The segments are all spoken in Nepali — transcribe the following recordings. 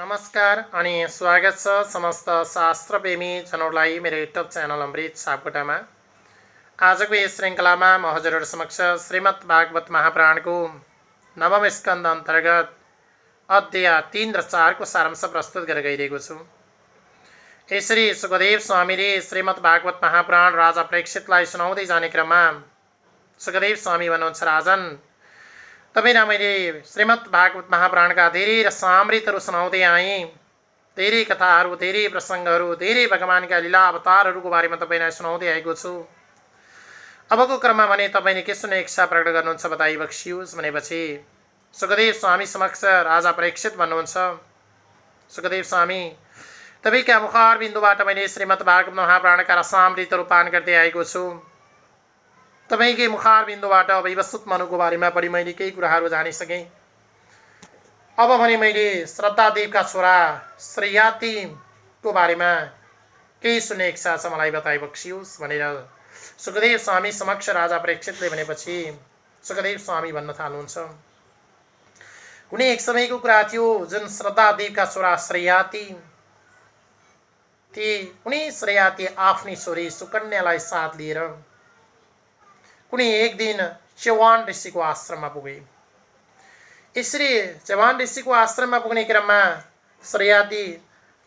नमस्कार अनि स्वागत छ समस्त शास्त्रप्रेमी जनहरूलाई मेरो युट्युब च्यानल अमृत सापकोटामा। आजको यस श्रृङ्खलामा म हजुरहरू समक्ष श्रीमद् भागवत महापुराणको नवम स्कन्द अन्तर्गत अध्याय 3 र 4 को सारांश प्रस्तुत गरेर गइरहेको छु। यसरी सुखदेव स्वामीले श्रीमद् भागवत महापुराण राजा प्रेक्षितलाई सुनाउँदै जाने क्रममा सुखदेव स्वामी भन्नुहुन्छ, राजन तपाईलाई मैले श्रीमद् भागवत महापुराणका धेरै रसामृतहरू सुनाउँदै आएँ। धेरै कथाहरू, धेरै प्रसङ्गहरू, धेरै भगवानका लीला अवतारहरूको बारेमा तपाईँलाई सुनाउँदै आएको छु। अबको क्रममा भने तपाईँले के सुन्ने इच्छा प्रकट गर्नुहुन्छ बताइ बक्सियोस् भनेपछि सुखदेव स्वामी समक्ष राजा परीक्षित भन्नुहुन्छ, सुखदेव स्वामी तपाईँका मुखार बिन्दुबाट मैले श्रीमद् भागवत महापुराणका रसामृतहरू पान गर्दै आएको छु। तपाईकै मुखार बिन्दुबाट वैवस्वत मनुको बारेमा पनि मैले केही कुराहरू जानिसकेँ। अब भने मैले श्रद्धादेवका छोरा श्रेयातीको बारेमा केही सुन्ने इच्छा छ, मलाई बताइ बक्सियोस् भनेर सुखदेव स्वामी समक्ष राजा परीक्षितले भनेपछि सुखदेव स्वामी भन्न थाल्नुहुन्छ, कुनै एक समयको कुरा थियो जुन श्रद्धादेवका छोरा श्रेयाती ती उनी श्रेयाती आफ्नी छोरी सुकन्यालाई साथ लिएर कुनै एक दिन च्यवान ऋषिको आश्रममा पुगे। यसरी च्यवान ऋषिको आश्रममा पुग्ने क्रममा श्रेयाती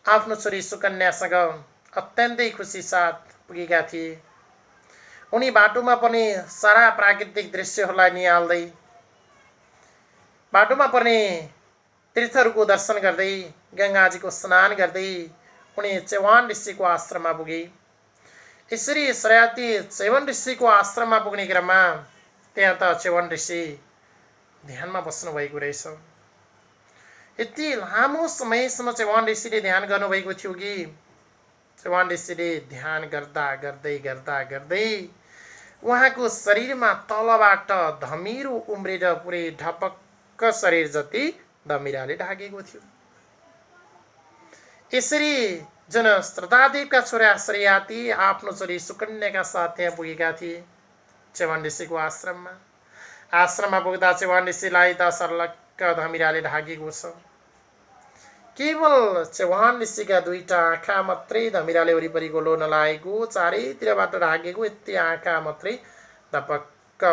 आफ्नो छोरी सुकन्यासँग अत्यन्तै खुसी साथ पुगेका थिए। उनी बाटोमा पनि सारा प्राकृतिक दृश्यहरूलाई निहाल्दै, बाटोमा पर्ने तीर्थहरूको दर्शन गर्दै, गङ्गाजीको स्नान गर्दै उनी च्यवान ऋषिको आश्रममा पुगे। यसरी श्रेयाती च्यवन ऋषिको आश्रममा पुग्ने क्रममा त्यहाँ त च्यवन ऋषि ध्यानमा बस्नु भएको रहेछ। यति लामो समयसम्म च्यवन ऋषिले ध्यान गर्नुभएको थियो कि च्यवन ऋषिले ध्यान गर्दा गर्दै गर्दा गर्दै उहाँको शरीरमा तलबाट धमिरो उम्रेर पुरै ढपक्क शरीर जति धमिराले ढाकेको थियो। यसरी जुन श्रद्धादेवका छोरा श्रेयाती आफ्नो छोरी सुकन्याका साथ त्यहाँ पुगेका थिए च्यवन ऋषिको आश्रममा। आश्रममा पुग्दा च्यवन ऋषिलाई त सर्लक्क धमिराले ढाकेको छ। केवल च्यवन ऋषिका दुईटा आँखा मात्रै धमिराले वरिपरि गोलो नलागेको, चारैतिरबाट ढाकेको यति आँखा मात्रै धपक्क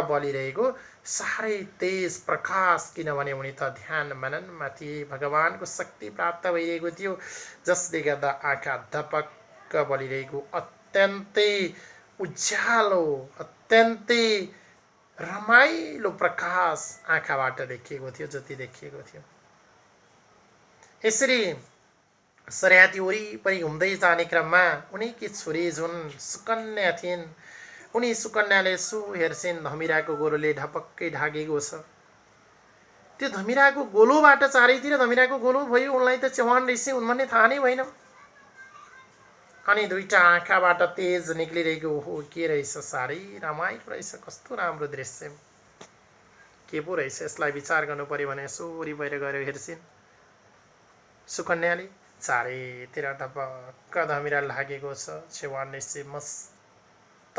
बलिरहेको, साह्रै तेज प्रकाश, किनभने उनी त ध्यान मननमा थिए, भगवानको शक्ति प्राप्त भइरहेको थियो, जसले गर्दा आँखा धपक्क बलिरहेको, अत्यन्तै उज्यालो, अत्यन्तै रमाइलो प्रकाश आँखाबाट देखिएको थियो, ज्योति देखिएको थियो। यसरी श्रेयाती वरिपरि घुम्दै जाने क्रममा उनीकी छोरी जुन सुकन्या थिइन्, उनी सुकन्याले सु हेर्छिन् धमिराको गोलोले ढपक्कै ढाकेको छ। त्यो धमिराको गोलोबाट चारैतिर धमिराको गोलो भयो, उनलाई त च्यवन ऋषि हुन् भन्ने थाहा नै भएन। अनि दुईटा आँखाबाट तेज निक्लिरहेको, हो के रहेछ, साह्रै रमाइलो रहेछ, कस्तो राम्रो दृश्य, के पो रहेछ, यसलाई विचार गर्नु पर्यो भने सोरी बाहिर गएर हेर्छिन् सुकन्याले, चारैतिर ढपक्क धमिरा ढाकेको छ। च्यवन ऋषि मस्त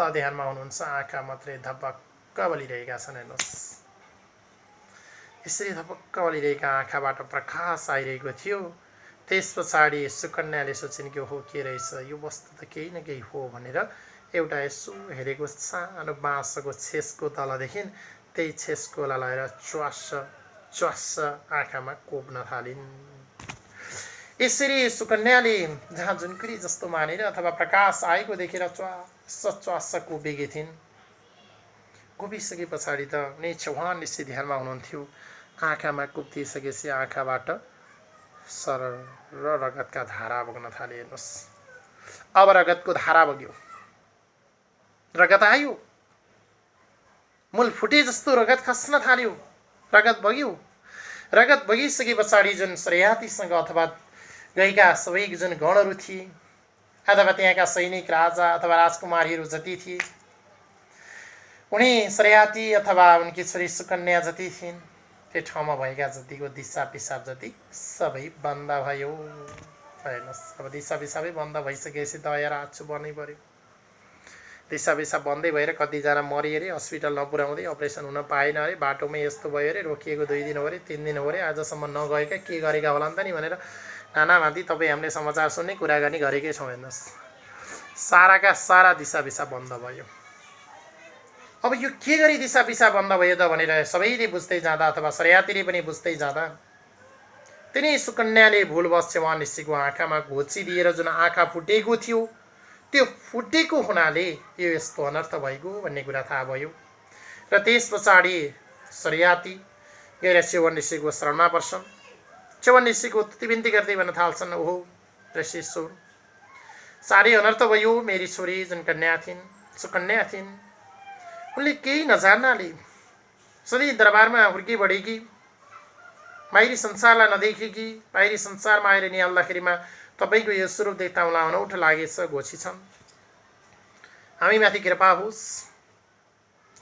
ध्यानमा हुनुहुन्छ, आँखा मात्रै धपक्क बलिरहेका छन्। हेर्नुहोस्, यसरी धपक्क बलिरहेका आँखाबाट प्रकाश आइरहेको थियो। त्यस पछाडि सुकन्याले सोचिन् कि हो के रहेछ, यो वस्तु त केही न केही हो भनेर एउटा यसो हेरेको, सानो बाँसको छेसको तलदेखि त्यही छेसकोलाई लगाएर च्वास च्वास आँखामा कोप्न थालिन्। यसरी सुकन्याले जहाँ जुनकुरी जस्तो मानेर अथवा प्रकाश आएको देखेर च्वास च्वास कोपेकी थिइन्। कोपिसके पछाडि त नै च्यवन ऋषि ध्यानमा हुनुहुन्थ्यो। आँखामा कोपिसकेपछि आँखाबाट सरर रगतका धारा बग्न थाले। हेर्नुहोस्, अब रगतको धारा बग्यो, रगत आयो, मूल फुटे जस्तो रगत खस्न थाल्यो, रगत बग्यो। रगत बगिसके पछाडि जुन श्रेयातीसँग अथवा गएका सबै जुन गणहरू थिए अथवा त्यहाँका सैनिक, राजा अथवा राजकुमारीहरू जति थिए, उनी श्रेयाती अथवा उनकी छोरी सुकन्या जति थिइन्, त्यो ठाउँमा भएका जतिको दिसा पिसाब जति सबै बन्द भयो। हेर्नुहोस्, अब दिसा पिसाबै बन्द भइसकेपछि दया राछु बन्नै पर्यो। दिसा पिसाब बन्दै भएर कतिजना मरि अरे, हस्पिटल नपुर्याउँदै अपरेसन हुन पाएन अरे, बाटोमै यस्तो भयो अरे, रोकिएको 2 दिन हो अरे, 3 दिन हो अरे, आजसम्म नगएका के गरेका होला नि त नि भनेर नानाभान्ती तपाईँ हामीले समाचार सुन्ने कुरा गर्ने गरेकै छौँ। हेर्नुहोस्, साराका सारा दिशा पिसा बन्द भयो। अब यो के गरी दिशा पिसा बन्द भयो त भनेर सबैले बुझ्दै जाँदा अथवा सरियातीले पनि बुझ्दै जाँदा तिनै सुकन्याले भुलवश चेवान ऋषिको आँखामा घोची दिएर जुन आँखा फुटेको थियो त्यो फुटेको हुनाले यो यस्तो अनर्थ भएको भन्ने कुरा थाहा भयो। र त्यस पछाडि सरियाती गएर चेवन ऋषिको शरणमा पर्छन्। चेवन ऋषिको तुति बिन्ती गर्दै भन्न थाल्छन्, ओहो ऋषि सुन, साह्रै अनर्थ भयो। मेरी छोरी जुन कन्या थिइन्, सुकन्या थिइन्, उनले केही नजान्नाले सधैँ दरबारमा हुर्की बढेकी, बाहिरी संसारलाई नदेखेकी, बाहिरी संसारमा आएर निहाल्दाखेरिमा तपाईँको यो स्वरूप देख्दा उनलाई अनौठो लागेछ, घोची छन्। हामीमाथि कृपा होस्,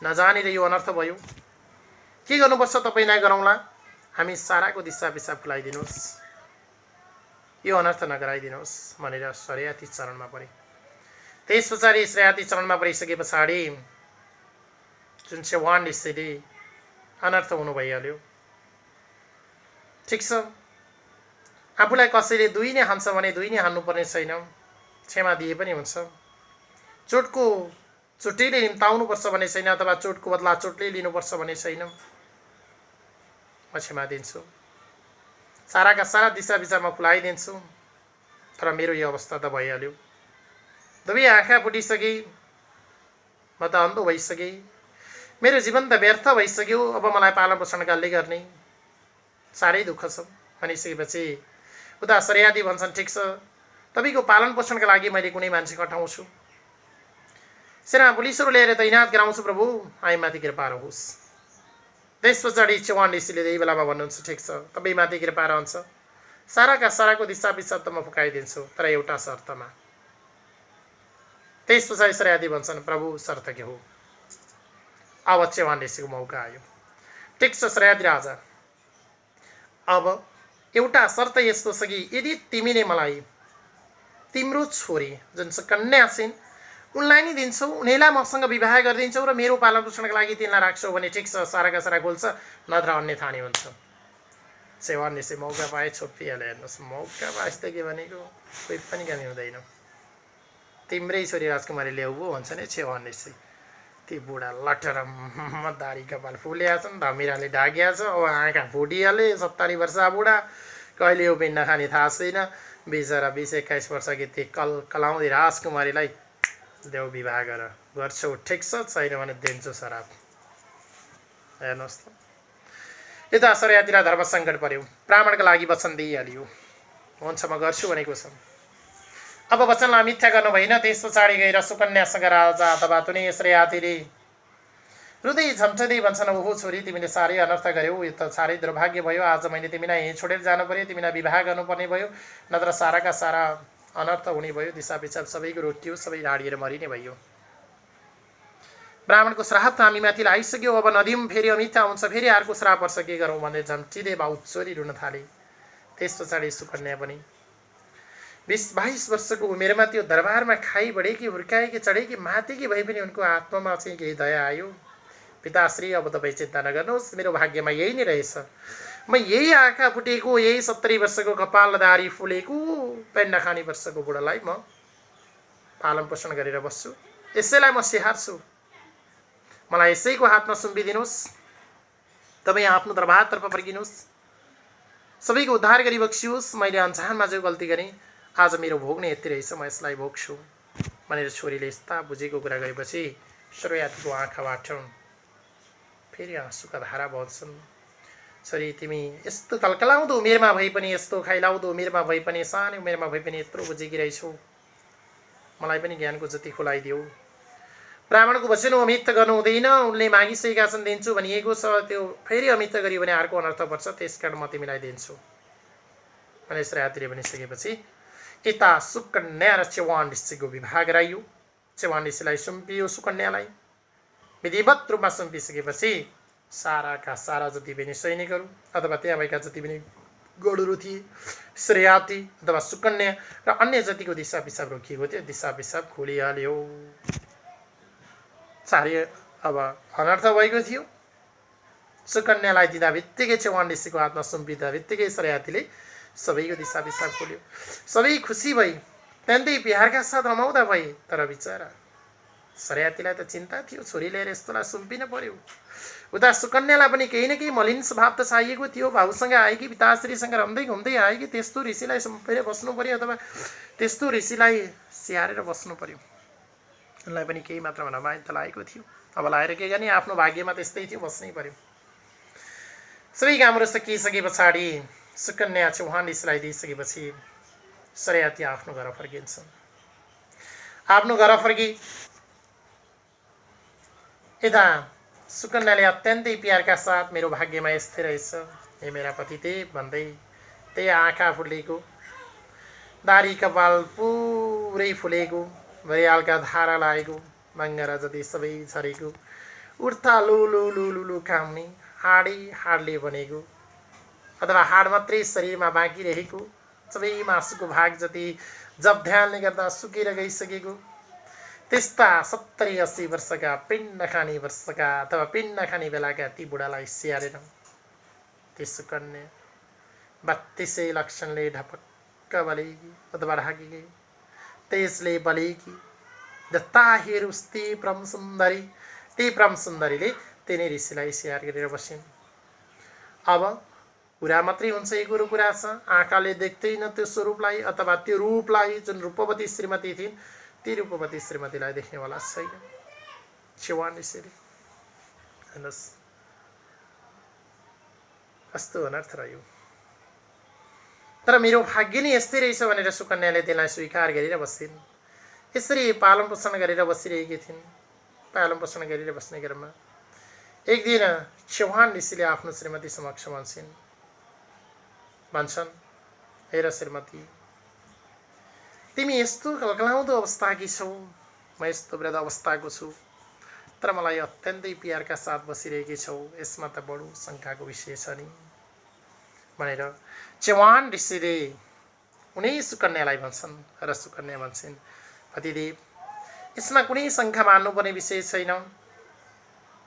नजानेर यो अनर्थ भयो, के गर्नुपर्छ तपाईँलाई गरौँला, हामी साराको दिशा पिसाब खुलाइदिनुहोस्, यो अनर्थ नगराइदिनुहोस् भनेर सरियाती चरणमा परे। त्यस पछाडि सरियाती चरणमा परिसके पछाडि जुन चेवान ऋषिले अनर्थ हुनु भइहाल्यो। ठिक छ, आफूलाई कसैले दुई नै हान्छ भने दुई नै हान्नुपर्ने छैन, क्षमा दिए पनि हुन्छ। चोटको चोटैले निम्ताउनुपर्छ भने छैन, अथवा चोटको बदला चोटले लिनुपर्छ भने छैन। म क्षमा दिन्छु, साराका सारा दिशा पिसाबमा खुलाइदिन्छु। तर मेरो यो अवस्था त भइहाल्यो, दुवै आँखा फुटिसके, म त अन्धो भइसकेँ, मेरो जीवन त व्यर्थ भइसक्यो। अब मलाई पालन पोषण कसले गर्ने, साह्रै दुःख छ भनिसकेपछि उता सरियाती भन्छन्, ठिक छ, तपाईँको पालन पोषणका लागि मैले कुनै मान्छे कठाउँछु, सेना पुलिसहरू ल्याएर तैनात गराउँछु, प्रभु हामीमाथि कृपा रहोस्। त्यस पछाडि चेवान ऋषिले त्यही बेलामा भन्नुहुन्छ, ठिक छ, तपाईँमाथि कृपा रहन्छ, साराका साराको दिशा पिसाब त म फुकाइदिन्छु, तर एउटा शर्तमा। त्यस पछाडि सरियाती भन्छन्, प्रभु शर्त के हो? अब चेवान ऋषिको मौका आयो। ठिक छ सरियाती राजा, अब एउटा शर्त यस्तो छ कि यदि तिमीले मलाई तिम्रो छोरी जुन कन्या छिन् उनलाई नै दिन्छौ, उनीलाई मसँग विवाह गरिदिन्छौ र मेरो पालन पोषणका लागि तिनलाई राख्छौ भने ठिक छ, साराका सारा खोल्छ, नत्र अन्यथा नि हुन्छ। चेवान ऋषि मौका पाए छोपिहाले। हेर्नुहोस्, मौका पाएछ के भनेको कोही पनि कमी हुँदैन। तिम्रै छोरी राजकुमारी ल्याऊ भन्छ नि चेवान ऋषि। ती बुढा लटरम दारी कपाल फुलिया छन्, धमिराले ढाकिया छ, अब आँखा फुटिहाले, 70 वर्ष बुढा, कहिले यो पिण्ड खाने थाहा छैन, बिचरा 20-21 वर्षकी ती कलाउँदी राजकुमारीलाई देऊ विवाह गर्छौ, ठिक छ, छैन भने दिन्छु शराब। हेर्नुहोस् त, यता सरियातीलाई धर्म सङ्कट पर्यो, ब्राह्मणका लागि वचन दिइहालियो, हुन्छ म गर्छु भनेको छ। अब वचनलाई मिथ्या गर्नु भएन। त्यस पछाडि गएर सुकन्यासँग राजा अथवा तुनै सरियातीले रुँदै झम्झदै भन्छन्, ओहो छोरी, तिमीले साह्रै अनर्थ गर्यौ, यो त साह्रै दुर्भाग्य भयो, आज मैले तिमीलाई यहीँ छोडेर जानु पर्यो, तिमीलाई विवाह गर्नुपर्ने भयो, नत्र साराका सारा अनर्थ हुने भयो, दिशा पिसाब सबैको रोकियो, सबै ढाडिएर मरिने भयो। ब्राह्मणको श्राप त हामीमाथि आइसक्यो, अब नदिउँ फेरि अमिथ्या हुन्छ, फेरि अर्को श्राप पर्छ, के गरौँ भनेर झम्टिँदै बाउचोरी रुन थाले। त्यस पछाडि सुकन्या पनि 20-22 वर्षको उमेरमा त्यो दरबारमा खाई बढेकी, हुर्काएकी, चढेकी, मातेकी भए पनि उनको आत्मामा चाहिँ केही दया आयो। पिताश्री, अब तपाईँ चिन्ता नगर्नुहोस्, मेरो भाग्यमा यही नै रहेछ, म यही आँखा फुटेको, यही 70 वर्षको कपालदारी फुलेको, पेन्ड खाने वर्षको बुढालाई म पालन पोषण गरेर बस्छु, यसैलाई म स्याहार्छु, मलाई यसैको हातमा सुम्पिदिनुहोस्, तपाईँ आफ्नो दरबारतर्फ फर्किनुहोस्, सबैको उद्धार गरी बक्सियोस्, मैले अनजानमा जो गल्ती गरेँ, आज मेरो भोग नै यति रहेछ, म यसलाई भोग्छु भनेर छोरीले यस्ता बुझेको कुरा गरेपछि सरियातीको आँखाबाट फेरि आँसुका धारा बग्छन्। छोरी, तिमी यस्तो कलकलाउँदो उमेरमा भए पनि, यस्तो खाइलाउँदो उमेरमा भए पनि, सानो उमेरमा भए पनि यत्रो बुझेकी रहेछौ, मलाई पनि ज्ञानको जति खुलाइदियो। ब्राह्मणको वचन अमित गर्नु हुँदैन, उनले मागिसकेका छन् दिन्छु भनिएको छ, त्यो फेरि अमित गरियो भने अर्को अनर्थ पर्छ, त्यसकारण म तिमीलाई दिन्छु भने सरियातीले भनिसकेपछि यता सुकन्या र चेवान ऋषिको विवाह गराइयो। चेवान ऋषिलाई सुम्पियो, सुकन्यालाई विधिवत रूपमा सुम्पिसकेपछि साराका सारा जति पनि सैनिकहरू अथवा त्यहाँ भएका जति पनि गढुहरू थिए, सरियाती अथवा सुकन्या र अन्य जतिको दिशा पिसाब रोकिएको थियो, दिशा पिसाब खोलिहाल्यो। साह्रै अब अनर्थ भएको थियो। सुकन्यालाई दिँदा बित्तिकै चेवान ऋषिको हातमा सुम्पिँदा बित्तिकै सरियातीले सबैको दिशा पिसाब खोल्यो, सबै खुसी भई त्यहाँदेखि बिहारका साथ रमाउँदा भए। तर बिचरा सरेयातीलाई त चिन्ता थियो, छोरी लिएर यस्तोलाई सुम्पिन पर्यो। उता सुकन्यालाई पनि केही न केही मलिन स्वभाव त चाहिएको थियो। भाउसँग आएकी, पिताश्रीसँग रम्दै घुम्दै आएकी, त्यस्तो ऋषिलाई सुम्पेर बस्नु पर्यो अथवा त्यस्तो ऋषिलाई स्याहारेर बस्नु पर्यो। उनलाई पनि केही मात्रामा रमाइलो त लागेको थियो। अब लाएर के गर्ने, आफ्नो भाग्यमा त्यस्तै थियो, बस्नै पर्यो। सबै कामहरू सकिसके पछाडि सुकन्या चौहान ऋषिलाई दिइसकेपछि सरेयाती आफ्नो घर फर्किन्छन्। आफ्नो घर फर्की यता सुकन्याले अत्यन्तै प्यारका साथ मेरो भाग्यमा यस्तै रहेछ, हे मेरा पतिदेव भन्दै त्यही आँखा फुलेको, दारी कपाल पुरै फुलेको, भरियालका धारा लागेको, मङ्गरा जति सबै झरेको, उर्था लुलु लुलु काम्ने, हाडले बनेको अथवा हाड मात्रै शरीरमा बाँकी रहेको, सबै मासुको भाग जति जब्ध्यालले गर्दा सुकेर गइसकेको, त्यस्ता 70-80 वर्षका पिण्ड खाने वर्षका अथवा पिण्ड खाने बेलाका ती बुढालाई स्याहारेर ती सुकन्या 32 लक्षणले ढपक्क बलेकी अथवा ढाकेकी, त्यसले बलेकी जता हेरोस् ती परम सुन्दरी, ती परम सुन्दरीले तिनी ऋषिलाई स्याहार गरेर बसिन्। अब कुरा मात्रै हुन्छ, एक कुरो कुरा छ, आँखाले देख्दैन त्यो स्वरूपलाई अथवा त्यो रूपलाई। जुन रूपवती श्रीमती थिइन् ती रूपवती श्रीमतीलाई देख्नेवाला छैन। चौहान ऋषिले हेर्नुहोस् कस्तो अनर्थ रह्यो। तर मेरो भाग्य नै यस्तै रहेछ भनेर सुकन्याले त्यसलाई स्वीकार गरेर बसिन्। यसरी पालन पोषण गरेर बसिरहेकी थिइन्। पालन पोषण गरेर बस्ने क्रममा एक दिन चौहान ऋषिले आफ्नो श्रीमती समक्ष भन्छन्, हेर श्रीमती, तिमी यस्तो कलकलाउँदो अवस्थाकी छौ, म यस्तो वृद्ध अवस्थाको छु, तर मलाई अत्यन्तै प्यारका साथ बसिरहेकी छौ, यसमा त बडो शङ्काको विषय छ नि भनेर चौहान ऋषिले उनी सुकन्यालाई भन्छन्। र सुकन्या भन्छन्, पतिदेव यसमा कुनै शङ्का मान्नुपर्ने विषय छैन।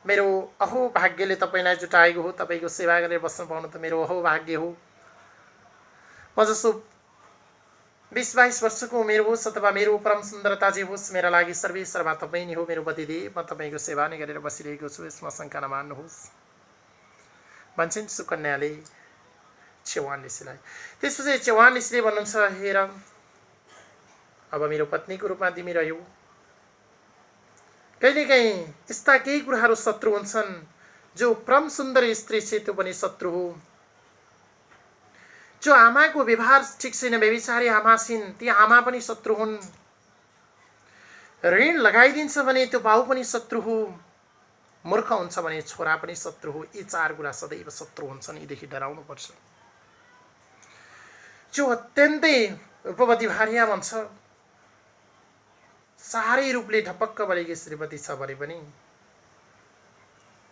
मेरो अहो भाग्यले तपाईँलाई जुटाएको हो, तपाईँको सेवा गरेर बस्न पाउनु त मेरो अहो भाग्य हो। म जसो 20-22 वर्षको उमेर होस् अथवा मेरो परम सुन्दरता जे होस्, मेरा लागि सर्वेसर्वा तपाईँ नै हो मेरो पतिदेव। म तपाईँको सेवा नै गरेर बसिरहेको छु, यसमा शङ्का नमान्नुहोस् भन्छन् सुकन्याले चौहान ऋषिलाई। त्यसपछि चौहान ऋषिले भन्नुहुन्छ, हेर अब मेरो पत्नीको रूपमा तिमी रह्यौ, कहिलेकाहीँ यस्ता केही कुराहरू शत्रु हुन्छन्। जो परम सुन्दर स्त्री छ त्यो पनि शत्रु हो। जो आमाको व्यवहार ठिक छैन, बेबिचारी आमा छिन्, ती आमा पनि शत्रु हुन्। ऋण लगाइदिन्छ भने त्यो बाउ पनि शत्रु हो। मूर्ख हुन्छ भने छोरा पनि शत्रु हो। यी 4 कुरा सदैव शत्रु हुन्छन्, यीदेखि डराउनु पर्छ। जो अत्यन्तै रूपवती भार्या भन्छ, सारै रूपले ढपक्क बलेकी श्रीमती छ भने पनि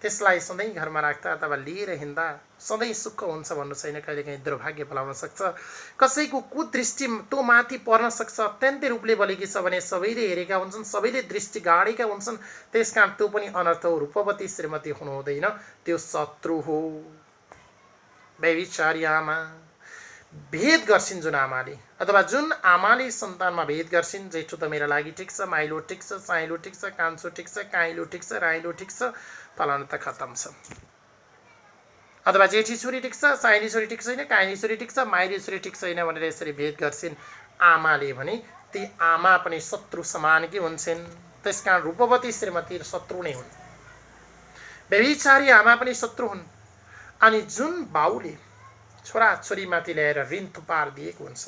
त्यसलाई सधैँ घरमा राख्दा अथवा लिएर हिँड्दा सधैँ सुख हुन्छ भन्नु छैन, कहिलेकाहीँ दुर्भाग्य पलाउन सक्छ। कसैको कुदृष्टि त्यो माथि पर्न सक्छ। अत्यन्तै रूपले बलेकी छ भने सबैले हेरेका हुन्छन्, सबैले दृष्टि गाडेका हुन्छन्, त्यसकारण त्यो पनि अनर्थ हो। रूपवती श्रीमती हुनु हुँदैन, त्यो शत्रु हो। बेबिचारी आमा भेद गर्छिन् जुन आमाले, अथवा जुन आमाले सन्तानमा भेद गर्छिन्, जेठो त मेरा लागि ठिक छ, माइलो ठिक छ, साइलो ठिक छ, कान्छो ठिक छ, काइलो ठिक छ, राइलो ठिक छ, फलानु त खतम छ। अथवा जेठी छोरी ठिक छ, साइली छोरी ठिक छैन, काइली छोरी ठिक छ, माइली छोरी ठिक छैन भनेर यसरी भेद गर्छिन् आमाले भने ती आमा पनि शत्रु समानकी हुन्छन्। त्यसकारण रूपवती श्रीमती शत्रु नै हुन्, बेबिचारी आमा पनि शत्रु हुन्। अनि जुन बाउले छोरा छोरीमाथि ल्याएर ऋण थुपार दिएको हुन्छ,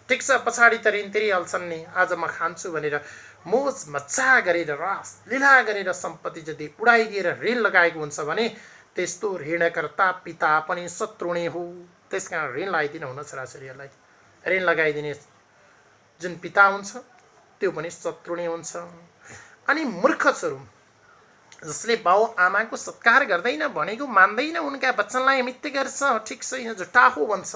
ठिक छ पछाडि त ऋण तिरिहाल्छन् नि, आज म खान्छु भनेर मोज मजा गरेर रस लीला गरेर सम्पत्ति जति उडाइदिएर ऋण लगाएको हुन्छ भने त्यस्तो ऋणकर्ता पिता पनि शत्रु नै हो। त्यसकारण ऋण लगाइदिन हुन छोराछोरीहरूलाई, ऋण लगाइदिने जुन पिता हुन्छ त्यो पनि शत्रु नै हुन्छ। अनि मूर्ख छोरो जसले बाउ आमाको सत्कार गर्दैन, भनेको मान्दैन, उनका वचनलाई मिथ्या गर्छ, ठिक छैन झुटा हो भन्छ,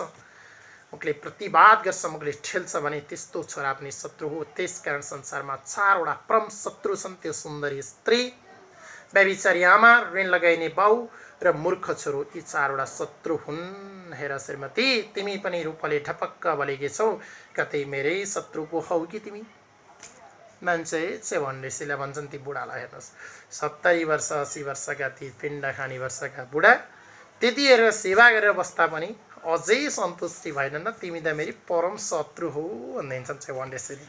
मुखले प्रतिवाद गर्छ, मुखले ठेल्छ भने त्यस्तो छोरा पनि शत्रु हो। त्यसकारण संसारमा 4 वटा परम शत्रु छन्। त्यो सुन्दरी स्त्री, बेबिचारी आमा, ऋण लगाइने बाउ र मूर्ख छोरो यी चारवटा शत्रु हुन्। हेर श्रीमती, तिमी पनि रूपले ढपक्क बलेकी छौ, कतै मेरै शत्रु पो हौ कि तिमी। मान्छे चेवन ऋषिले भन्छन् ती बुढालाई, हेर्नुहोस् 70 वर्ष 80 वर्षका ती पिण्ड खानी वर्षका बुढा त्यतिखेर सेवा गरेर बस्दा पनि अझै सन्तुष्टि भएनन्, तिमी त मेरी परम शत्रु हो भनिदिन्छन् चेवन ऋषिले।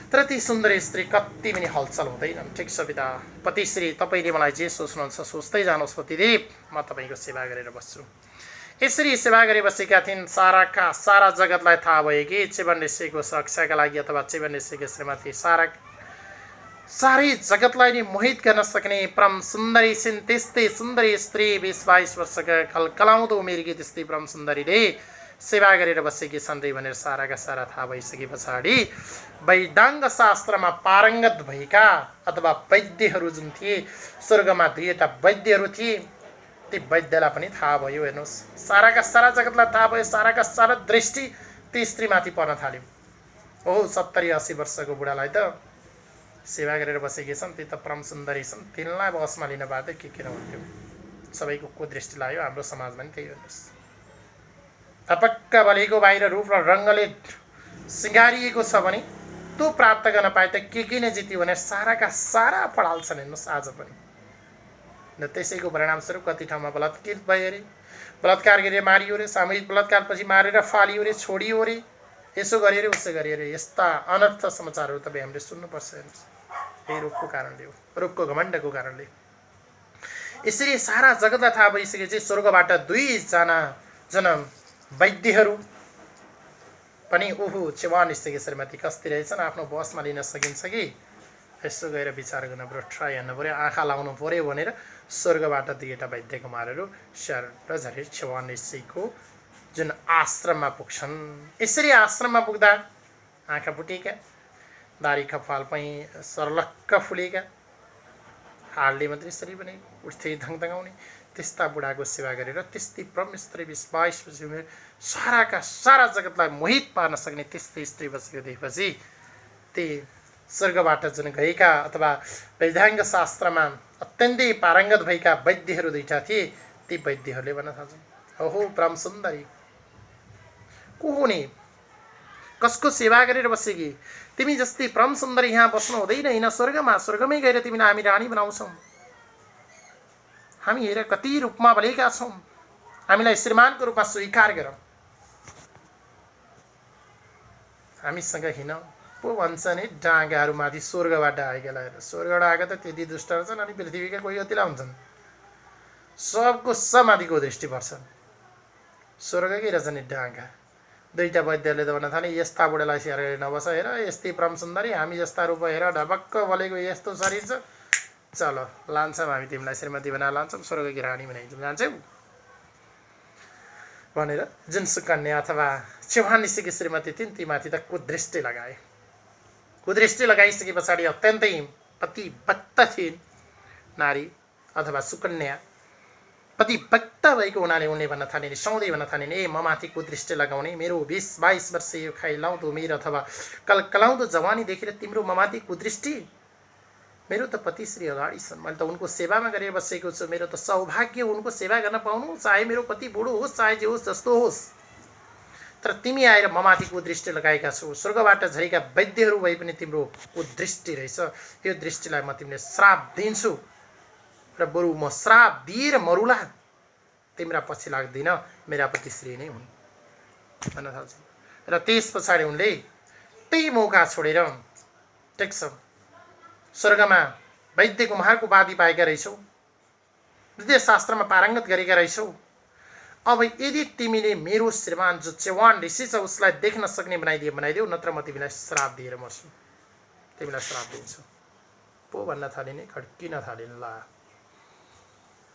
तर ती सुन्दर स्त्री कति पनि हलचल हुँदैनन्। ठिक छ पिता, पतिश्री तपाईँले मलाई जे सोच्नुहुन्छ सोच्दै जानुहोस् पतिदेव, म तपाईँको सेवा गरेर बस्छु। यसरी सेवा गरे बसेका थिइन्। सारा जगतलाई थाहा भयो कि चेवन ऋषिको सुरक्षाका लागि अथवा चेवन ऋषिको श्रीमती सारै जगतलाई नै मोहित गर्न सक्ने परम सुन्दरी छिन्। त्यस्तै सुन्दरी स्त्री 20-22 वर्षका कलकलाउँदो उमेरकी त्यस्तै परम सुन्दरीले सेवा गरेर बसेकी छन् रे भनेर साराका सारा थाहा भइसके पछाडि वैदाङ्ग शास्त्रमा पारङ्गत भएका अथवा वैद्यहरू जुन थिए, स्वर्गमा 2 वैद्यहरू थिए, ती वैद्यलाई पनि थाहा भयो। हेर्नुहोस्, साराका सारा जगतलाई थाहा भयो, साराका सारा दृष्टि ती स्त्रीमाथि पर्न थाल्यो। ओहो 70-80 वर्षको बुढालाई त सेवा गरेर बसेकी छन्, ती त परम सुन्दरी छन्, तिनलाई बसमा लिन बाध्य के हुन्थ्यो। सबैको को दृष्टि लाग्यो, हाम्रो समाजमा पनि त्यही। हेर्नुहोस्, धपक्क बलेको बाहिर रूप र रङ्गले सिँगारिएको छ भने त्यो प्राप्त गर्न पाए त के नै जित्यो भने साराका सारा पढाल्छन्। हेर्नुहोस् आज पनि न त्यसैको परिणामस्वरूप कति ठाउँमा बलात्कृत भयो अरे, बलात्कार गरेर मारियो अरे, सामूहिक बलात्कारपछि मारेर फालियो अरे, छोडियो अरे, यसो गर्यो अरे उसो गर्यो अरे। यस्ता अनर्थ समाचारहरू तपाईँ हामीले सुन्नुपर्छ। हेर्नुहोस्, यही रूपको कारणले हो, रूपको घमण्डको कारणले। यसरी सारा जगतलाई थाहा भइसकेपछि स्वर्गबाट 2 वैद्यहरू पनि ओहो चेवन ऋषिकी श्रीमती कस्ती रहेछन्, आफ्नो बसमा लिन सकिन्छ कि यसो गएर विचार गर्न पऱ्यो, ट्राई हेर्नु पऱ्यो, आँखा लाउनु पऱ्यो भनेर स्वर्गबाट 2 वैद्य कुमारहरू स्यार र झरी चेवन ऋषिको जुन आश्रममा पुग्छन्। यसरी आश्रममा पुग्दा आँखा फुटेका, दारी कपाल पनि सर्लक्क फुलेका, हाडले मात्रै यसरी पनि उठ्थे धङधङाउने त्यस्ता बुढाको सेवा गरेर त्यस्तै परम स्त्री 20-22 वर्ष उमेर साराका सारा जगतलाई मोहित पार्न सक्ने त्यस्तै स्त्री बसेको देखेपछि ती स्वर्गबाट जुन गएका अथवा वैदाङ्ग शास्त्रमा अत्यन्तै पारङ्गत भएका वैद्यहरू 2 थिए, ती वैद्यहरूले भन्न थाल्छन्, ओहो परम सुन्दरी को हो नि, कसको सेवा गरेर बसेकी, तिमी जस्तै परम सुन्दरी यहाँ बस्नु हुँदैन, होइन स्वर्गमै गएर तिमीलाई हामी रानी बनाउँछौँ। हामी हेर कति रूपमा बलेका छौँ, हामीलाई श्रीमानको रूपमा स्वीकार गर, हामीसँग हिँड पो भन्छ नि। डाँगाहरू माथि स्वर्गबाट आएकालाई हेर, स्वर्गबाट आएका त त्यति दुष्ट छन्, अनि पृथ्वीका कोही कतिलाई हुन्छन्, सबको सबमाथिको दृष्टि पर्छ। स्वर्गकै रहेछ नि डाँगा। 2 वैद्यहरूले त भन्न थाले, यस्ता बुढालाई स्याहार गरेर नबस, हेर यस्तै परम सुन्दरी, हामी जस्ता रूप हेर, ढपक्क बलेको यस्तो शरीर छ, चलो लान्छौँ हामी तिमीलाई श्रीमती बनाएर लान्छौँ, स्वर्गकी रानी बनाइदिन्छौँ, जान्छौ भनेर जुन सुकन्या अथवा चेवन ऋषिकी श्रीमती थिइन् तीमाथि त कुदृष्टि लगाए। कुदृष्टि लगाइसके पछाडि अत्यन्तै पतिभक्त थिइन् नारी अथवा सुकन्या। पतिभक्त भएको हुनाले उनले भन्न थालिन्, सधैँ भन्न थालिन्, ए ममाथि कुदृष्टि लगाउने, मेरो 20-22 वर्ष यो खाइलाउँदो उमेर अथवा कलकलाउँदो जवानी देखेर तिम्रो ममाथि कुदृष्टि, मेरो त पतिश्री अगाडि छन्, मैले त उनको सेवामा गरेर बसेको छु, मेरो त सौभाग्य उनको सेवा गर्न पाउनु, चाहे मेरो पति बुढो होस् चाहे जे होस् जस्तो होस्, तर तिमी आएर ममाथि कुदृष्टि लगाएका छौ, स्वर्गबाट झरेका वैद्यहरू भए पनि तिम्रो कुदृष्टि रहेछ, यो दृष्टिलाई म तिमीले श्राप दिन्छु र बरु म श्राप दिएर मरुला, तिम्रा पछि लाग्दिन, मेरा पतिश्री नै हुन् भन्न थाल्छन्। र त्यस पछाडि उनले त्यही मौका छोडेर, ठिक छ स्वर्गमा वैद्य कुमारको उपाधि पाएका रहेछौ, विद्या शास्त्रमा पारङ्गत गरेका रहेछौ, अब यदि तिमीले मेरो श्रीमान जो चेवन ऋषि छ उसलाई देख्न सक्ने बनाइदेऊ, नत्र म तिमीलाई श्राप दिएर मर्छु, तिमीलाई श्राप दिन्छु पो भन्न थालिने, खड्किन थालिन्। ला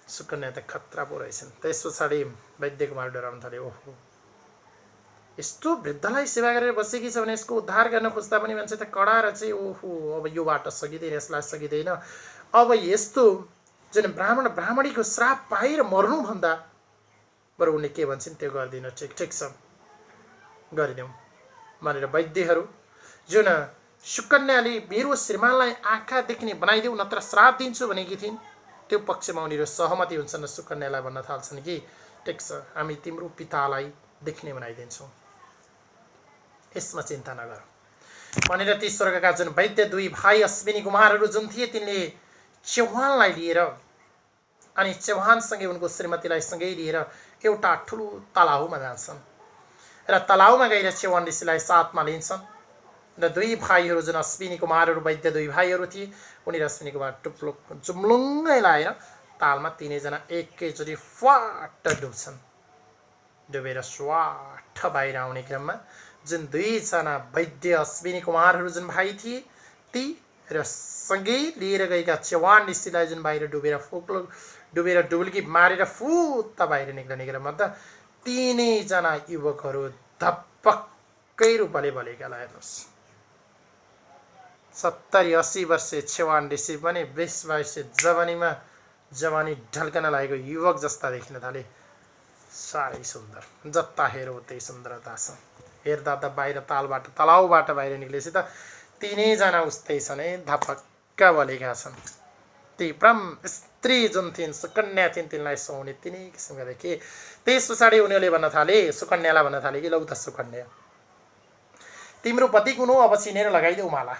सुकन्या त खतरा पो रहेछन्। त्यस पछाडि वैद्य कुमार डराउन थाले, ओहो यस्तो वृद्धलाई सेवा गरेर बसेकी छ भने यसको उद्धार गर्न खोज्दा पनि मान्छे त कडाएर चाहिँ ओहो अब यो बाटो सकिँदैन, यसलाई सकिँदैन, अब यस्तो जुन ब्राह्मणीको श्राप पाएर मर्नुभन्दा बरु उनले के भन्छन् त्यो गर्दिन, ठिक छ गरिदेऊ भनेर वैद्यहरू जुन सुकन्याले मेरो श्रीमानलाई आँखा देख्ने बनाइदेऊ नत्र श्राप दिन्छु भनेकी थिइन्, त्यो पक्षमा उनीहरू सहमति हुन्छन् र सुकन्यालाई भन्न थाल्छन् कि ठिक छ, हामी तिम्रो पितालाई देख्ने बनाइदिन्छौँ, यसमा चिन्ता नगर भनेर ती स्वर्गका जुन वैद्य दुई भाइ अश्विनी कुमारहरू जुन थिए तिनले चौहानलाई लिएर अनि चौहानसँगै उनको श्रीमतीलाई सँगै लिएर एउटा ठुलो तलाउमा जान्छन् र तलाउमा गएर चौहान ऋषिलाई साथमा लिन्छन् र दुई भाइहरू जुन अश्विनी कुमारहरू वैद्य दुई भाइहरू थिए उनीहरू अश्विनी कुमार टुप्लुक जुम्लुङ्गै लाएर तालमा तिनैजना एकैचोटि फ्वाट डुब्छन्। डुबेर स्वाट बाहिर आउने क्रममा जुन दुईजना वैद्य अश्विनी कुमारहरू जुन भाइ थिए ती र सँगै लिएर गएका चौहान ऋषिलाई जुन बाहिर डुबेर डुबुल्की मारेर फुत्त बाहिर निक्लने क्रममा त तीनैजना युवकहरू धपक्कै रूपले बलेकालाई हेर्नुहोस्। 70-80 वर्षे चौहान ऋषि पनि 20 वर्षे जवानी ढल्कन लागेको युवक जस्ता देखिन थाले। साह्रै सुन्दर, जता हेरौँ उतै सुन्दरता छ। हेर्दा त बाहिर तलाउबाट बाहिर निक्लेपछि त तीनैजना उस्तै छन् है, धपक्क बलेका छन्। ती परम स्त्री जुन थिइन्, सुकन्या थिइन्, तिनलाई सुहाउने तिनै किसिमका देखे। त्यस पछाडि उनीहरूले भन्न थाले, सुकन्यालाई भन्न थाले कि लौ त सुकन्या, तिम्रो पति कुनो अब चिनेर लगाइदेऊ माला।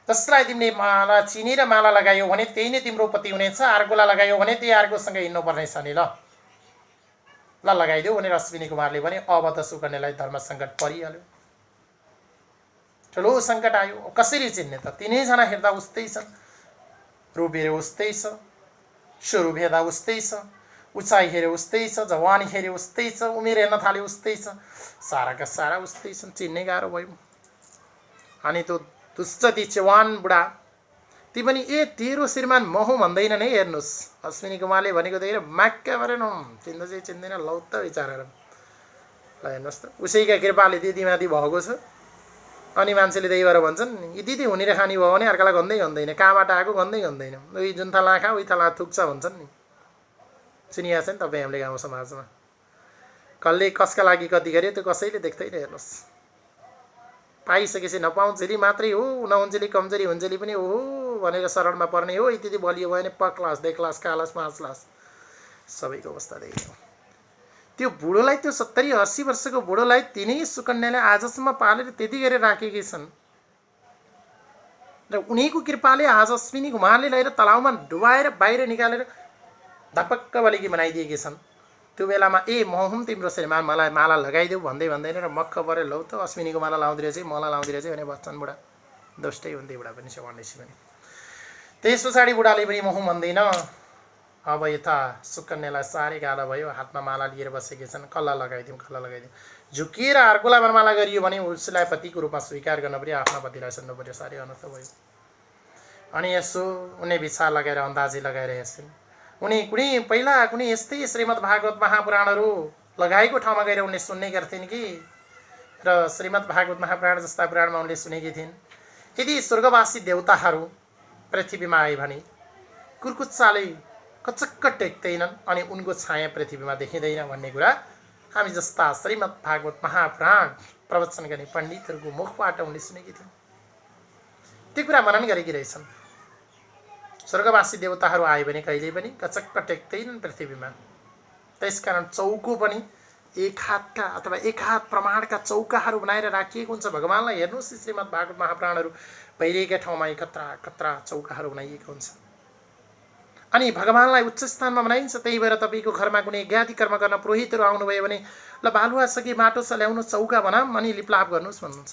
जसलाई तिमीले माला चिनेर माला लगायौ भने त्यही नै तिम्रो पति हुनेछ, अर्कोलाई लगायौ भने त्यही अर्कोसँग हिँड्नुपर्ने छ नि। ल लगाइदेऊ भनेर अश्विनी कुमारले भने अब त सुकन्यालाई धर्म सङ्कट परिहाल्यो, ठुलो सङ्कट आयो। कसरी चिन्ने त? तिनैजना हेर्दा उस्तै छन्, रूप हेऱ्यो उस्तै छ, स्वरूप हेर्दा उस्तै छ, उचाइ हेऱ्यो उस्तै छ, जवानी हेऱ्यो उस्तै छ, उमेर हेर्न थाल्यो उस्तै छ, साराका सारा उस्तै छन्, चिन्ने गाह्रो भयो। अनि त्यो दुष्ट ती चौहान बुढा ती पनि तेरो श्रीमान महु भन्दैनन् है। हेर्नुहोस् अश्विनी कुमारले भनेको देखेर माक्का परेन, चिन्द चाहिँ चिन्दैन, लौ त विचार ल हेर्नुहोस् त, उसैका कृपाले दिदीमाथि भएको छ। अनि मान्छेले त्यही भएर भन्छन् यी दिदी हुने र खानी भयो भने अर्कालाई गन्दै गन्दैन, कहाँबाट आएको गन्दै गन्दैन, उही जुन थाला खा उही थाला थुक्छ भन्छन् नि। सुनिएको छ नि तपाईँ हामीले गाउँ समाजमा। कसले कसका लागि कति गरे त्यो कसैले देख्दैन। हेर्नुहोस् पाइसकेपछि नपाउँछेली मात्रै हो, नहुन्जेली कमजोरी हुन्जेली पनि हो भनेर शरणमा पर्ने हो। यति बलियो भयो भने प क्लास, 2 क्लास, कालास, 5 क्लास, सबैको अवस्था देखियो। त्यो बुढोलाई, त्यो 70-80 वर्षको बुढोलाई तिनै सुकन्याले आजसम्म पालेर त्यति गरेर राखेकी छन् र उनीको कृपाले आज अश्विनी कुमारले लिएर तलाउमा डुबाएर बाहिर निकालेर धपक्क बलिकी बनाइदिएकी छन्। त्यो बेलामा म तिम्रो श्रीमान मलाई माला लगाइदेऊ भन्दै भन्दैन र मक्ख परे लौ त अश्विनी कुमारलाई लाउँदै रहेछ, मलाई लाउँदै रहेछ भने बच्चन बुढा दुष्टै हुन्थे। बुढा पनि सेवानेसी पनि। त्यस पछाडि बुढाले पनि महु भन्दैन। अब यता सुकन्यालाई साह्रै गाह्रो भयो, हातमा माला लिएर बसेकी छन्, कल्ला लगाइदिउँ कल्ला लगाइदिउँ। झुकिएर अर्कोलाई वरमाला गरियो भने उसलाई पतिको रूपमा स्वीकार गर्न पर्यो, आफ्ना पतिलाई सुन्नु पर्यो। साह्रै अनर्थ भयो। अनि यसो उनी विचार लगाएर अन्दाजी लगाएर हेर्छन्। उनी पहिला कुनै यस्तै श्रीमद् भागवत महापुराणहरू लगाएको ठाउँमा गएर उनले सुन्ने गर्थिन् कि, र श्रीमद् भागवत महापुराण जस्ता पुराणमा उनले सुनेकी थिइन्, यदि स्वर्गवासी देवताहरू पृथ्वीमा आए भने कुर्कुच्चाले कचक्क टेक्दैनन् अनि उनको छाया पृथ्वीमा देखिँदैन भन्ने कुरा हामी जस्ता श्रीमद् भागवत महापुराण प्रवचन गर्ने पण्डितहरूको मुखबाट उनले सुनेकी थिइन्। त्यो कुरा मनन गरेकी रहेछन्। स्वर्गवासी देवताहरू आए भने कहिले पनि कचक्क टेक्दैनन् पृथ्वीमा। त्यसकारण चौको पनि एक हातका अथवा एक हात प्रमाणका चौकाहरू बनाएर राखिएको हुन्छ। भगवानलाई हेर्नुहोस्, श्रीमद् भागवत महापुराणहरू भइरहेका ठाउँमा कत्रा कत्रा चौकाहरू बनाइएको हुन्छ। अनि भगवानलाई उच्च स्थानमा बनाइन्छ। त्यही भएर तपाईँको घरमा कुनै ज्ञाति कर्म गर्न पुरोहितहरू आउनुभयो भने ल बालुवा छ कि माटो छ ल्याउनु, चौका बनाऊँ अनि लिपलाप गर्नुहोस् भन्नुहुन्छ।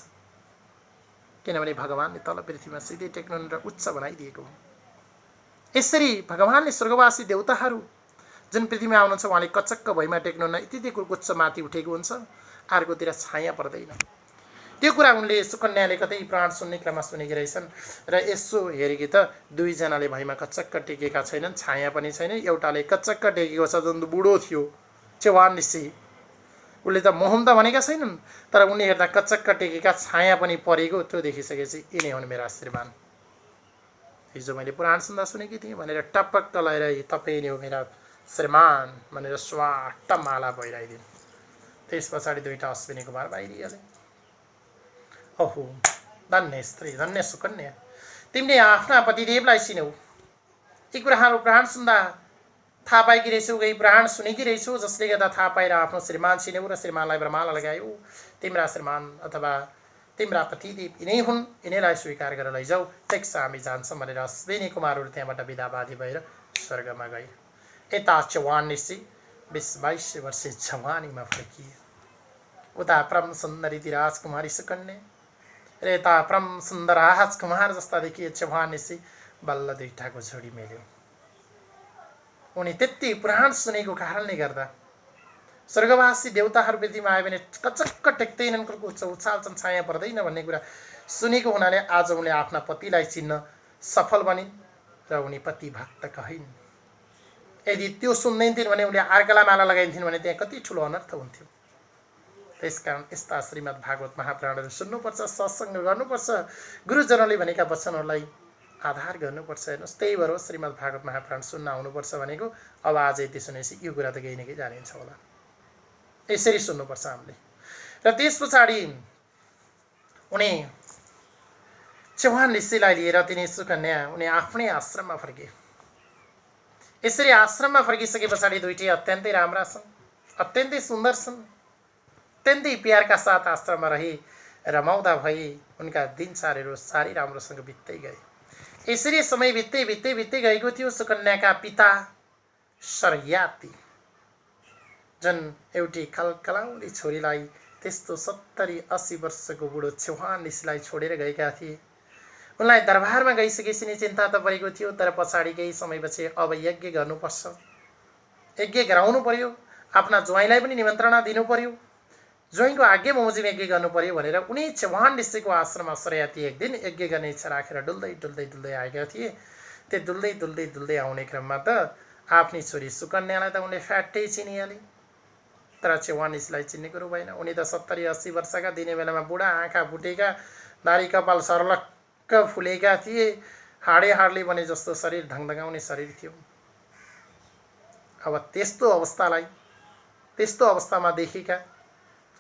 किनभने भगवानले तल पृथ्वीमा सिधै टेक्नु र उच्च बनाइदिएको हो। यसरी भगवानले स्वर्गवासी देवताहरू जुन पृथ्वीमा आउनुहुन्छ उहाँले कचक्क भैमा टेक्नुहुन्न, यति कुर्कुच्च माथि उठेको हुन्छ, अर्कोतिर छाया पर्दैन। त्यो कुरा उनले सुकन्याले कतै प्राण सुन्ने क्रममा सुनेकी रहेछन् र यसो हेरेकी त दुईजनाले भैमा कचक्क टेकेका छैनन्, छाया पनि छैन। एउटाले कचक्क टेकेको छ, जुन बुढो थियो चौहान ऋषि, उसले त मोहम त भनेका छैनन्, तर उनले हेर्दा कचक्क टेकेका, छाया पनि परेको। त्यो देखिसकेपछि यिनै हुन् मेरा श्रीमान, हिजो मैले पुराण सुन्दा सुनेकी थिएँ भनेर टपक्क लगाएर तपाईँ नै हो मेरा श्रीमान भनेर स्वाट माला पहिराइदिन्। त्यस पछाडि दुईटा अश्विनी कुमार बाहिरिहाले। ओहो धन्य स्त्री, धन्य सुकन्या, तिमीले आफ्ना पतिदेवलाई चिन्यौ, यी कुराहरू पुराण सुन्दा थाहा पाएकी रहेछौ, गई पुराण सुनेकी रहेछौ, जसले गर्दा थाहा पाएर आफ्नो श्रीमान चिन्यौ र श्रीमानलाई ब्रह्माला लगायौ। तिम्रा श्रीमान अथवा तिम्रा पतिदेव यिनै हुन्, यिनैलाई स्वीकार गरेर लैजाऊ, ठिक छ हामी जान्छौँ भनेर अश्विनी कुमारहरू त्यहाँबाट बिदाबादी भएर स्वर्गमा गए। यता चौहान ऋषि 20-22 वर्षे जवानीमा फर्किए। उता परम सुन्दरी ती राजकुमारी सुकन्या र यता परम सुन्दर राजकुमार जस्ता देखिए चौहान ऋषि बल्ल दुईटाको जोडी मिल्यो। उनी त्यति पुराण सुनेको कारणले गर्दा स्वर्गवासी देवताहरू पृथ्वीमा आयो भने कचक्क टेक्दैनन्, उछाल्छन्, छाया पर्दैन भन्ने कुरा सुनेको हुनाले आज उनले आफ्ना पतिलाई चिन्न सफल बनिन् र उनी पति भक्त कहिन्। यदि त्यो सुन्दैनथिन् भने उनले अर्कालाई माला लगाइन्थिन् भने त्यहाँ कति ठुलो अनर्थ हुन्थ्यो। त्यसकारण यस्ता श्रीमद् भागवत महापुराणहरू सुन्नुपर्छ, सत्सङ्ग गर्नुपर्छ, गुरुजनले भनेका वचनहरूलाई आधार गर्नुपर्छ। हेर्नुहोस्, त्यही भएर श्रीमद् भागवत महापुराण सुन्न आउनुपर्छ भनेको। अब आज यति सुनेपछि यो कुरा त केही न केही जानिन्छ होला। यसरी सुन्नुपर्छ हामीले। र त्यस पछाडि उनी चौहान ऋषिलाई लिएर तिनी सुकन्या उनी आफ्नै आश्रममा फर्के। यसरी आश्रममा फर्किसके पछाडि दुईटै अत्यन्तै राम्रा छन्, अत्यन्तै सुन्दर छन्, अत्यन्तै प्यारका साथ आश्रममा रही रमाउँदा भई उनका दिनचर्याहरू साह्रै राम्रोसँग बित्दै गए। यसरी समय बित्दै बित्दै बित्दै गएको थियो। सुकन्याका पिता शर्याती जुन एउटी कलकलाउने छोरीलाई त्यस्तो 70-80 वर्षको बुढो चौहान ऋषिलाई छोडेर गएका थिए। उनलाई दरबारमा गइसकेपछि नै चिन्ता त परेको थियो, तर पछाडि केही समयपछि अब यज्ञ गर्नुपर्छ, यज्ञ गराउनु पर्यो, आफ्ना ज्वाइँलाई पनि निमन्त्रणा दिनु पर्यो, ज्वाइँको आज्ञा बमोजिम यज्ञ गर्नु पर्यो भनेर उनी चौहान ऋषिको आश्रममा शर्याती एक दिन यज्ञ गर्ने इच्छा राखेर डुल्दै डुल्दै डुल्दै आएका थिए। त्यो डुल्दै डुल्दै डुल्दै आउने क्रममा त आफ्नी छोरी सुकन्यालाई त उनले फ्याट्टै चिनिहाले, तर चौहान ऋषिलाई चिन्ने कुरो भएन। उनी त 70-80 वर्षका दिने बेलामा बुढा, आँखा फुटेका, नारी कपाल सर्लक्क फुलेका थिए, हाडे बने जस्तो शरीर, धङधङाउने शरीर थियो। अब त्यस्तो अवस्थामा देखेका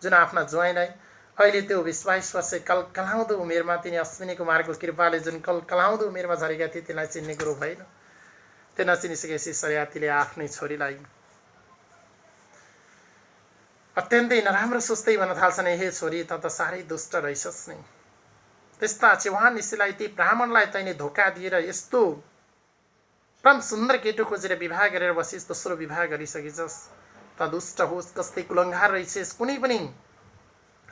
जुन आफ्ना ज्वाइँलाई अहिले त्यो 20-22 वर्ष कलकलाउँदो उमेरमा तिनी अश्विनी कुमारको कृपाले जुन कलकलाउँदो उमेरमा झरेका थिए, त्यसलाई चिन्ने कुरो भएन। त्यो नचिनिसकेपछि शर्यातीले आफ्नै छोरीलाई अत्यन्तै नराम्रो सोच्दै भन्न थाल्छन्, हे छोरी त साह्रै दुष्ट रहेछस् नि, त्यस्ता चौहान ऋषिलाई ती ब्राह्मणलाई तैँले धोका दिएर यस्तो परम सुन्दर केटो खोजेर विवाह गरेर बसिस्, दोस्रो विवाह गरिसकेछस्, त दुष्ट होस्, कस्तै कुलङ्घार रहेछस्, कुनै पनि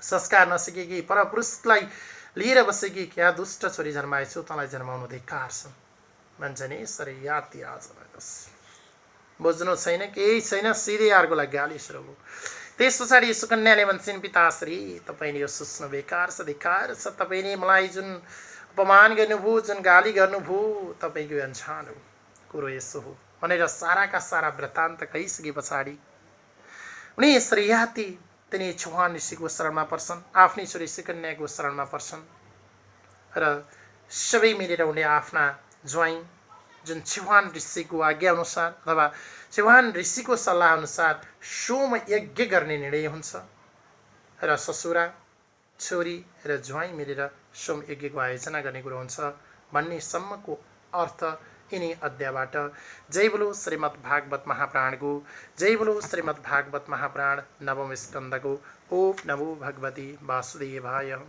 संस्कार नसिकेकी परपुरुषलाई लिएर बसेकी क्या दुष्ट छोरी जन्माएछौ, तँलाई जन्माउनु धिक्कार छ भन्छन्। शर्याती आज बुझ्नु छैन, केही छैन, सिधै अर्कोलाई गाली सुरु भयो। त्यस पछाडि सुकन्याले भन्छन्, पिताश्री तपाईँले यो सोच्नु बेकार छ, धिक्कार छ, तपाईँले मलाई जुन अपमान गर्नुभयो, जुन गाली गर्नुभयो, तपाईँको अनजान हो, कुरो यसो हो भनेर साराका सारा वृत्तान्त कहिसके पछाडि उनी शर्याती तिनी चौहान ऋषिको शरणमा पर्छन्, आफ्नै छोरी सुकन्याको शरणमा पर्छन् र सबै मिलेर उनले आफ्ना ज्वाइँ जुन चौहान ऋषिको आज्ञा अनुसार अथवा चौहान ऋषिको सल्लाह अनुसार सोम यज्ञ गर्ने निर्णय हुन्छ र ससुरा, छोरी र ज्वाइँ मिलेर सोम यज्ञको आयोजना गर्ने कुरो हुन्छ भन्ने सम्मको अर्थ यिनी अध्यायबाट। जय बोलो श्रीमद् भागवत महापुराणको, जय बोलो श्रीमद् भागवत महापुराण नवम स्कन्धको। ओम नमो भगवते वासुदेवाय।